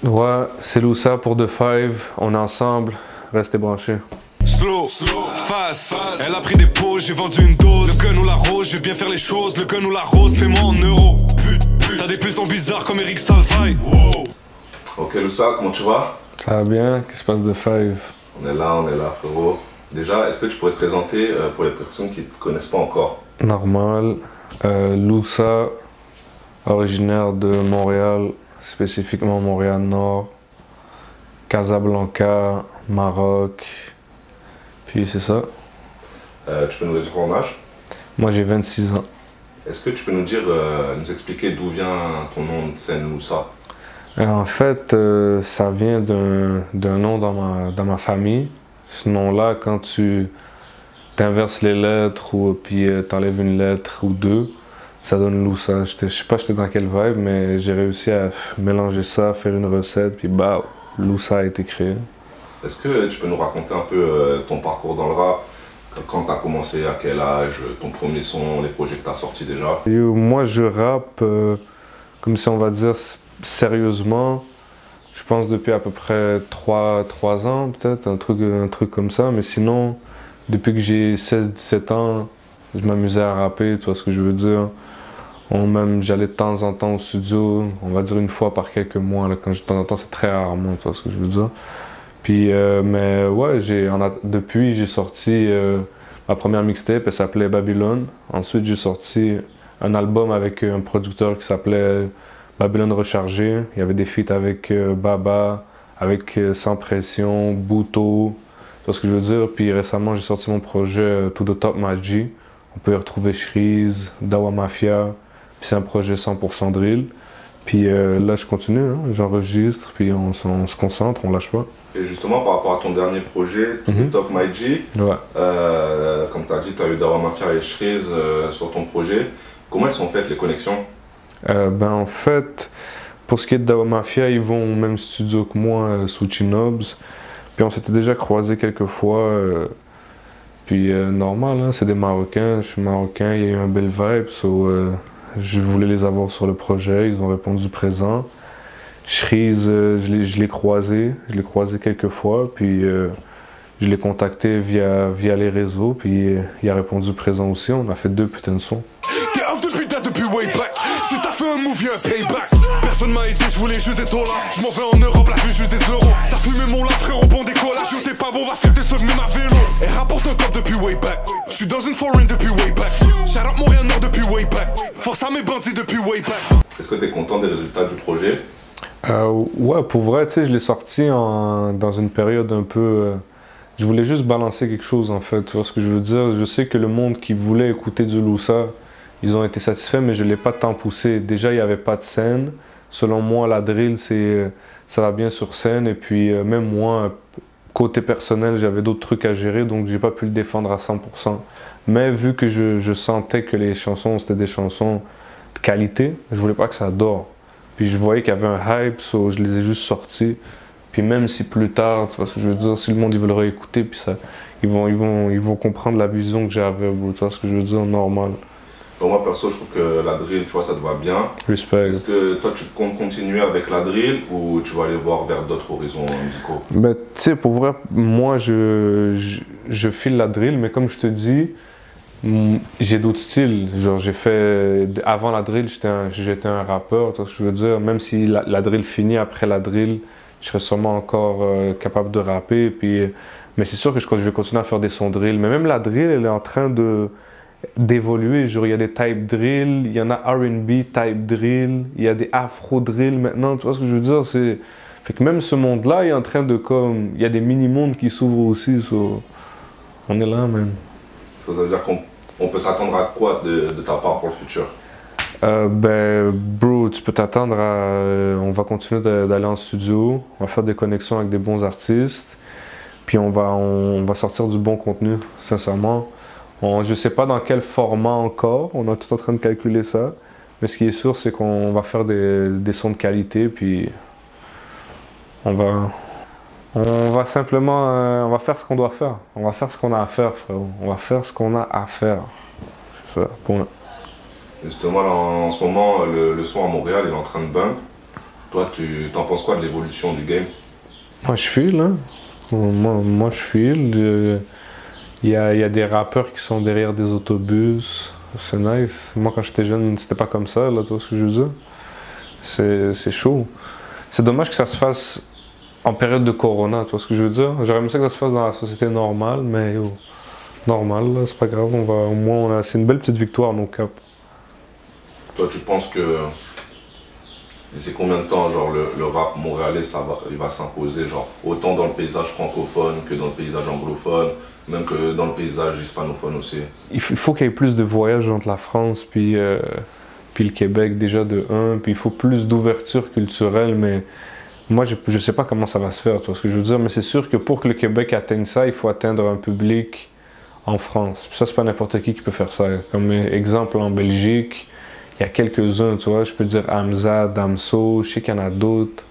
Ouais, c'est Loussa pour The Five, on est ensemble, restez branchés. Slow, fast, elle a pris des pauses, j'ai vendu une dose. Le gun ou la rose, je vais bien faire les choses. Le gun ou la rose, fais-moi en euros. T'as des pulsions bizarres comme Eric Salvaille. Wow. Ok Loussa, comment tu vas? Ça va bien? Qu'est-ce qui se passe The Five? On est là frérot. Déjà, est-ce que tu pourrais te présenter pour les personnes qui ne te connaissent pas encore? Normal. Loussa, originaire de Montréal, spécifiquement Montréal-Nord, Casablanca, Maroc, puis c'est ça. Tu peux nous dire ton âge? Moi j'ai 26 ans. Est-ce que tu peux nous dire, nous expliquer d'où vient ton nom de scène Loussa? En fait, ça vient d'un nom dans ma famille. Ce nom-là, quand tu inverses les lettres ou puis t'enlèves une lettre ou deux, ça donne Loussa. Je sais pas j'étais dans quelle vibe, mais j'ai réussi à mélanger ça, faire une recette, puis bah, Loussa a été créé. Est-ce que tu peux nous raconter un peu ton parcours dans le rap? Quand tu as commencé, à quel âge, ton premier son, les projets que tu as sortis déjà? Moi, je rappe, comme si on va dire sérieusement, je pense depuis à peu près 3 ans, peut-être, un truc comme ça. Mais sinon, depuis que j'ai 16-17 ans, je m'amusais à rapper, tu vois ce que je veux dire. Même j'allais de temps en temps au studio, on va dire une fois par quelques mois. Là, quand de temps en temps, c'est très rarement, tu vois ce que je veux dire. Puis, mais ouais, depuis j'ai sorti ma première mixtape, elle s'appelait Babylone. Ensuite, j'ai sorti un album avec un producteur qui s'appelait Babylone Rechargé. Il y avait des feats avec Baba, avec Sans Pression, Bouto, tu vois ce que je veux dire. Puis récemment, j'ai sorti mon projet To The Top Maji. On peut y retrouver Shreeze, Dawa Mafia. Puis c'est un projet 100% drill. Puis là, je continue, hein, j'enregistre, puis on se concentre, on lâche pas. Et justement, par rapport à ton dernier projet, To The Top Maji, Ouais. comme tu as dit, tu as eu Dawa Mafia et Shreeze sur ton projet. Comment elles sont faites les connexions? En fait, pour ce qui est de Dawa Mafia, ils vont au même studio que moi, sous Chinobs. Puis on s'était déjà croisés quelques fois. Puis normal, hein, c'est des Marocains, je suis Marocain, il y a eu un bel vibe. Je voulais les avoir sur le projet, ils ont répondu présent. Shreeze, je l'ai croisé quelques fois. Puis je l'ai contacté via les réseaux. Puis il a répondu présent aussi. On a fait 2 putains de sons. T'es off depuis date, depuis way back. Si t'as fait un move, y'a un payback. Personne m'a aidé, je voulais juste des dollars. Je m'en vais en Europe, là je veux juste des euros. T'as fumé mon lap, frérot, bon décollage. Yo, t'es pas bon, va faire tes souvenirs, ma vélo. Elle rapporte un cop depuis way back. Je suis dans une foreign depuis way back. Shout out Montréal Nord depuis way back. Force à mes bandits depuis way back. Est-ce que tu es content des résultats du projet? Ouais, pour vrai, tu sais, je l'ai sorti dans une période un peu... je voulais juste balancer quelque chose, en fait, tu vois ce que je veux dire. Je sais que le monde qui voulait écouter du Loussa, ils ont été satisfaits, mais je ne l'ai pas tant poussé. Déjà, il n'y avait pas de scène. Selon moi, la drill, ça va bien sur scène. Et puis, même moi, côté personnel, j'avais d'autres trucs à gérer, donc j'ai pas pu le défendre à 100%. Mais vu que je sentais que les chansons, c'était des chansons de qualité, je voulais pas que ça dort. Puis je voyais qu'il y avait un hype, so je les ai juste sortis. Puis même si plus tard, tu vois ce que je veux dire, si le monde il veut le réécouter, puis ça, ils vont comprendre la vision que j'avais, tu vois ce que je veux dire, normal. Pour moi perso, je trouve que la drill, tu vois, ça te va bien. Respect. Est-ce que toi tu comptes continuer avec la drill ou tu vas aller voir vers d'autres horizons musicaux? Ben, tu sais, pour vrai, moi je file la drill, mais comme je te dis, j'ai d'autres styles. Genre, avant la drill, j'étais un rappeur, tu vois ce que je veux dire. Même si la drill finit, après la drill, je serais sûrement encore capable de rapper. Puis, mais c'est sûr que je vais continuer à faire des sons drill. Mais même la drill, elle est en train d'évoluer. Genre, il y a des type drill, il y en a R&B type drill, il y a des afro drill maintenant, tu vois ce que je veux dire. Fait que même ce monde-là est en train de il y a des mini-mondes qui s'ouvrent aussi. On est là, man. Ça veut dire qu'on peut s'attendre à quoi de ta part pour le futur? Bro, tu peux t'attendre à... on va continuer d'aller en studio, on va faire des connexions avec des bons artistes, puis on va sortir du bon contenu, sincèrement. Je sais pas dans quel format encore, on est tout en train de calculer ça, mais ce qui est sûr, c'est qu'on va faire des sons de qualité, puis on va simplement, on va faire ce qu'on doit faire. On va faire ce qu'on a à faire, frérot. On va faire ce qu'on a à faire. C'est ça, point. Justement, là, en ce moment, le son à Montréal, il est en train de bump. Toi, tu t'en penses quoi de l'évolution du game? Moi, je file, hein. Moi, je file. Il y a des rappeurs qui sont derrière des autobus. C'est nice. Moi, quand j'étais jeune, c'était pas comme ça, là, tu vois ce que je veux dire? C'est chaud. C'est dommage que ça se fasse en période de corona, tu vois ce que je veux dire? J'aurais aimé ça que ça se fasse dans la société normale, mais yo, normal, là, c'est pas grave. Au moins, c'est une belle petite victoire, nos Cap. Toi, tu penses que d'ici combien de temps, genre, le rap montréalais, il va s'imposer, genre, autant dans le paysage francophone que dans le paysage anglophone, même que dans le paysage hispanophone aussi? Il faut qu'il y ait plus de voyages entre la France puis le Québec, déjà de un, puis il faut plus d'ouverture culturelle, mais moi, je sais pas comment ça va se faire, tu vois ce que je veux dire, mais c'est sûr que pour que le Québec atteigne ça, il faut atteindre un public en France. Puis ça, c'est pas n'importe qui peut faire ça. Comme exemple, en Belgique, il y a quelques-uns, tu vois, je peux dire Hamza, Damso, je sais qu'il y en a d'autres.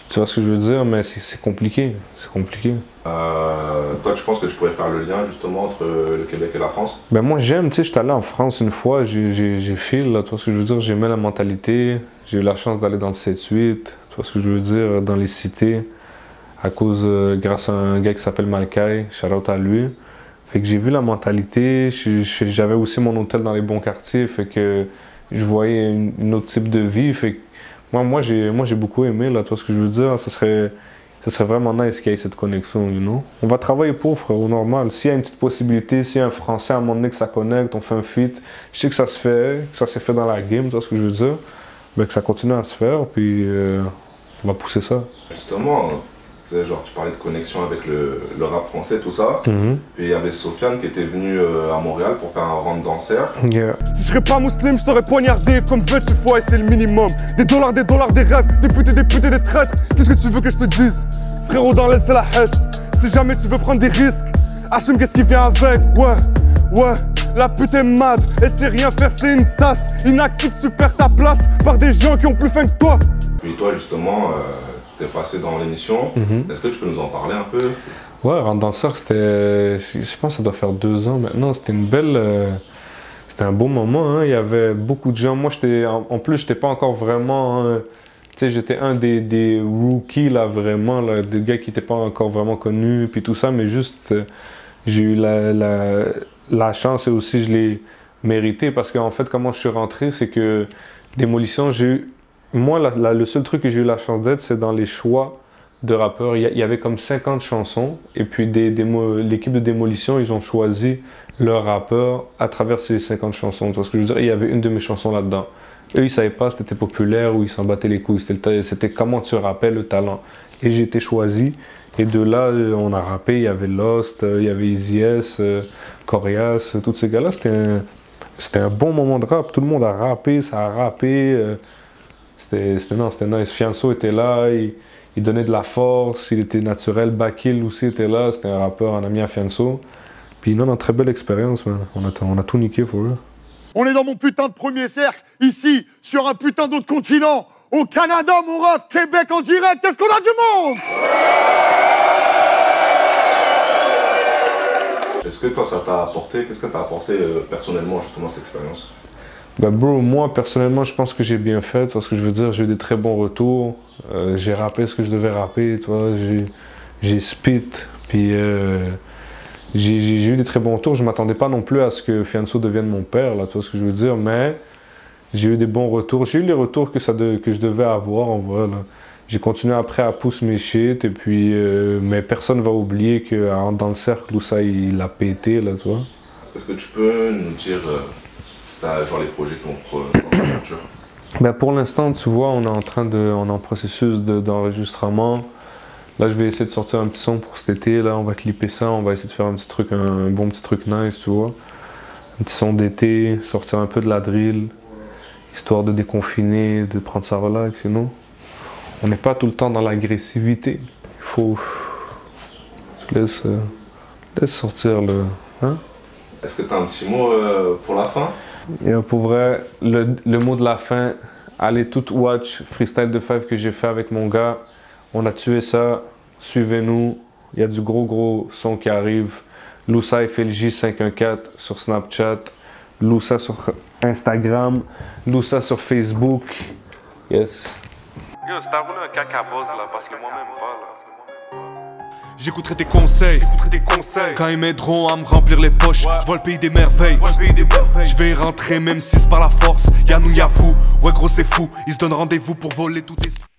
Tu vois ce que je veux dire, mais c'est compliqué, c'est compliqué. Toi, tu penses que tu pourrais faire le lien justement entre le Québec et la France? Ben moi j'aime, tu sais, j'étais allé en France une fois, j'ai fil, là, tu vois ce que je veux dire, j'aimais la mentalité, j'ai eu la chance d'aller dans le 7-8, tu vois ce que je veux dire, dans les cités, grâce à un gars qui s'appelle Malkai, shout out à lui. Fait que j'ai vu la mentalité, j'avais aussi mon hôtel dans les bons quartiers, fait que je voyais une autre type de vie, fait que moi j'ai beaucoup aimé, là, tu vois ce que je veux dire, ça serait vraiment nice qu'il y ait cette connexion, you know? On va travailler pour, frère, au normal. S'il y a une petite possibilité, s'il y a un Français à un moment donné que ça connecte, on fait un feat, je sais que ça se fait, que ça s'est fait dans la game, tu vois ce que je veux dire, mais que ça continue à se faire, puis on va pousser ça. Justement, tu sais, genre, tu parlais de connexion avec le rap français, tout ça. Puis il y avait Sofiane qui était venu à Montréal pour faire un round danseur. Yeah. Si je serais pas musulman, je t'aurais poignardé comme 28 fois et c'est le minimum. Des dollars, des rêves, des putes, des traites. Qu'est-ce que tu veux que je te dise? Frérot, dans l'aile, c'est la hesse. Si jamais tu veux prendre des risques, assume qu'est-ce qui vient avec. Ouais, la pute est mad, elle sait rien faire, c'est une tasse. Inactive, tu perds ta place par des gens qui ont plus faim que toi. Puis toi, justement, t'es passé dans l'émission. Est-ce que tu peux nous en parler un peu? Ouais, Round Danseur, c'était, je pense que ça doit faire 2 ans maintenant, c'était une belle... C'était un beau moment, hein. Il y avait beaucoup de gens. Moi, en plus, j'étais pas encore vraiment... tu sais, j'étais un des rookies, là, vraiment, là, des gars qui n'étaient pas encore vraiment connus, puis tout ça, mais juste, j'ai eu la chance et aussi je l'ai mérité, parce qu'en fait, comment je suis rentré, c'est que Démolition, j'ai eu... Moi, le seul truc que j'ai eu la chance d'être, c'est dans les choix de rappeurs. Il y avait comme 50 chansons, et puis l'équipe de Démolition, ils ont choisi leur rappeur à travers ces 50 chansons. Tu vois ce que je veux dire? Il y avait une de mes chansons là-dedans. Eux, ils savaient pas si c'était populaire ou ils s'en battaient les couilles. C'était comment tu rappelles le talent. Et j'ai été choisi. Et de là, on a rappé. Il y avait Lost, il y avait Easy S, Corias, tous ces gars-là. C'était un bon moment de rap. Tout le monde a rappé, ça a rappé. C'était nice. Fianso était là. Il donnait de la force, il était naturel. Bakil aussi était là, c'était un rappeur, un ami à Fianso. Puis non, très belle expérience, man. On a tout niqué, for real. On est dans mon putain de premier cercle, ici, sur un putain d'autre continent. Au Canada, mon ref, Québec en direct, est-ce qu'on a du monde? Est-ce que toi, ça t'a apporté, qu'est-ce que t'as apporté personnellement, justement, cette expérience? Bah bro, moi personnellement je pense que j'ai bien fait, tu vois ce que je veux dire, j'ai eu des très bons retours, j'ai rappé ce que je devais rapper, tu vois, j'ai spit, puis j'ai eu des très bons retours, je m'attendais pas non plus à ce que Fianso devienne mon père, là, tu vois ce que je veux dire, mais j'ai eu des bons retours, j'ai eu les retours que je devais avoir en vrai, là. J'ai continué après à pousser mes shit, et puis, mais personne va oublier que dans le cercle où ça il a pété, là, tu vois. Est-ce que tu peux nous dire... genre les projets qui vont dans la future? Ben pour l'instant, tu vois, on est en processus d'enregistrement. Là, je vais essayer de sortir un petit son pour cet été. Là, on va clipper ça. On va essayer de faire un petit truc, un bon petit truc nice, tu vois. Un petit son d'été, sortir un peu de la drill, histoire de déconfiner, de prendre ça relax. Sinon, on n'est pas tout le temps dans l'agressivité. Il faut... Laisse sortir le... Hein? Est-ce que tu as un petit mot pour la fin? Et pour vrai, le mot de la fin, allez tout watch Freestyle de Five que j'ai fait avec mon gars. On a tué ça, suivez-nous. Il y a du gros son qui arrive. Loussa FLJ514 sur Snapchat. Loussa sur Instagram. Loussa sur Facebook. Yes. Yo, c'est t'as roulé un caca boss là, parce que moi-même pas là. J'écouterai tes conseils, quand ils m'aideront à me remplir les poches. Je vois le pays des merveilles, je vais y rentrer même si c'est par la force. Y'a nous, y'a vous, ouais gros c'est fou. Ils se donnent rendez-vous pour voler tout tes sous.